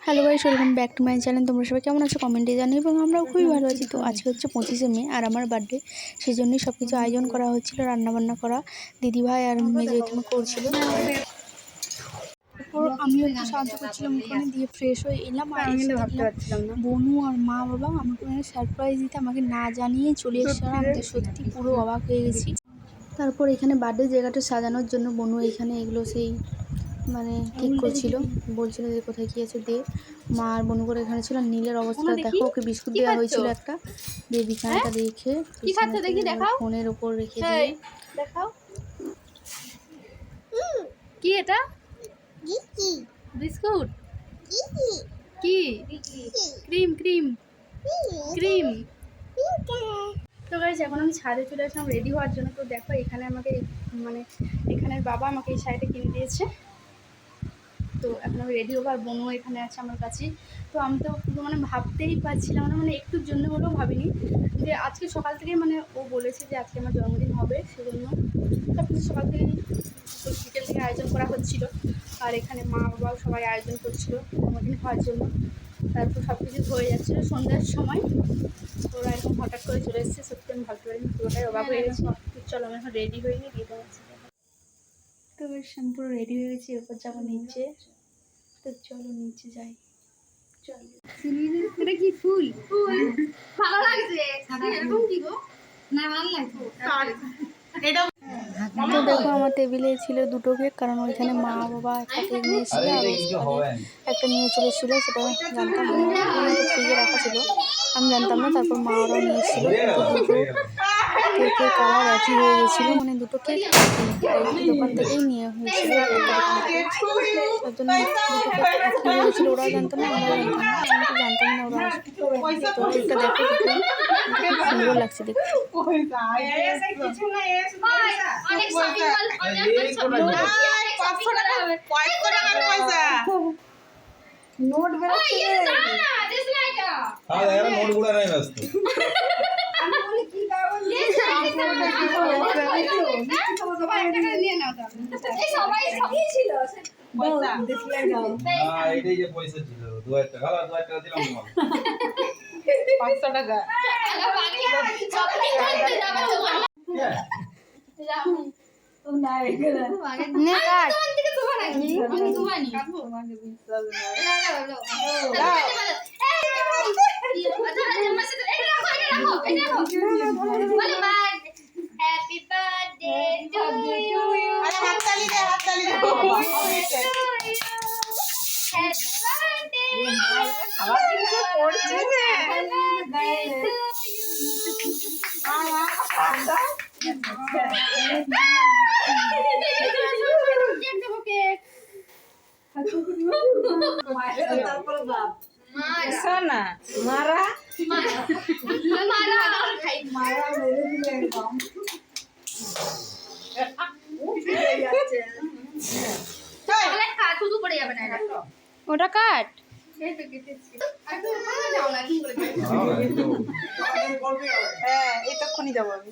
Hello guys, welcome back to my channel. তোমরা সবাই কেমন আছো কমেন্টে জানিও, এবং আমরাও খুবই ভালো আছি। তো আজকে হচ্ছে 25শে মে আর আমার বার্থডে, সেই জন্যই সব কিছু আয়োজন করা হচ্ছিলো, রান্নাবান্না করা দিদিভাই আর মেজো এখানে করছিল। তারপর আমিও একটু সাহায্য করছিলাম, ওখানে দিয়ে ফ্রেশ হয়ে এলাম। আর এসে দেখলাম বনু আর মা বাবা আমাকে সারপ্রাইজ দিতে আমাকে না জানিয়ে চলে এসছে। আমি তো সত্যি পুরো অবাক হয়ে গেছি। তারপর এখানে বার্থডে জায়গাটা সাজানোর জন্য বনু এখানে এগুলো সেই ঠিক করছিল, বলছিল যে কোথায় কী আছে দে। মা আর বনু করে এখানে ছিল। নীলের অবস্থা দেখো, ওকে বিস্কুট দেওয়া হয়েছিল একটা, দিয়ে বিছানাটা রেখে ফোনের ওপর রেখে দিয়ে দেখাও কি এটা বিস্কুট কি ক্রিম ক্রিম ক্রিম। তো গাইস এখন আমি ছাদে চলে আসলাম রেডি হওয়ার জন্য। তো দেখো এখানে আমাকে এখানের বাবা আমাকে এই শাড়িটা কিনে দিয়েছে। তো এখন আমি রেডি হবো, আর বোনও এখানে আছে আমার কাছে। তো আমি তো পুরো ভাবতেই পারছিলাম না, একটুর জন্য হলেও ভাবিনি যে আজকে সকাল থেকে ও বলেছে যে আজকে আমার জন্মদিন হবে, সেজন্য সব কিছু সকাল থেকে বিকেল থেকে আয়োজন করা হচ্ছিল। আর এখানে মা বাবাও সবাই আয়োজন করছিল জন্মদিন হওয়ার জন্য। তারপর সব কিছু হয়ে যাচ্ছিলো সন্ধ্যার সময়। ওরা এখন হঠাৎ করে চলে এসেছে, সত্যি আমি ভাবতে পারিনি, পুরোটাই অবাক হয়ে গেছি। চলো আমি এখন রেডি হয়ে নিয়ে দিয়ে দেওয়া। তো বেশ আমি পুরো রেডি হয়ে গেছি, এরপর যাবো নিচে। তো চলো নিচে যাই। এটা কি ফুল? ভালো লাগছে এরকম কি গো? না ভালো লাগছে। তো দেখো আমার টেবিলে ছিল দুটো কেক, কারণ ওইখানে মা বাবা একটা কেক নিয়ে এসেছিলো আর একটা নিয়ে চলে এসেছিলো। সেটা জানতাম না, ফ্রিজে রাখা ছিল, আমি জানতাম না। তারপর মা ওরাও নিয়ে এসেছিলো। তো দুটো কেকের কালার একই হয়ে গেছিলো, দুটো কেক একই দোকান থেকেই নিয়ে হয়েছিল। তার জন্য দুটো কেক একই হয়ে গেছিলো। ওরাও জানতো না, আমরাও জানতাম না, আমি তো জানতাম না ওরা আসবে। তো কেকটা দেখো খুব সুন্দর লাগছে দেখতে। নোট বেরোচ্ছে নোট গুলা নাই ব্যস্ত এটাই যে পয়সা ছিল 2000 টাকা, 2000 টাকা দিলাম 500 টাকা। Happy birthday to you. হাততালি দে, হাততালি দে। Happy birthday. আবার কিছু পড়ছে না। সোনা মারা ওটা কাট। হ্যাঁ এতক্ষণই যাবো আমি।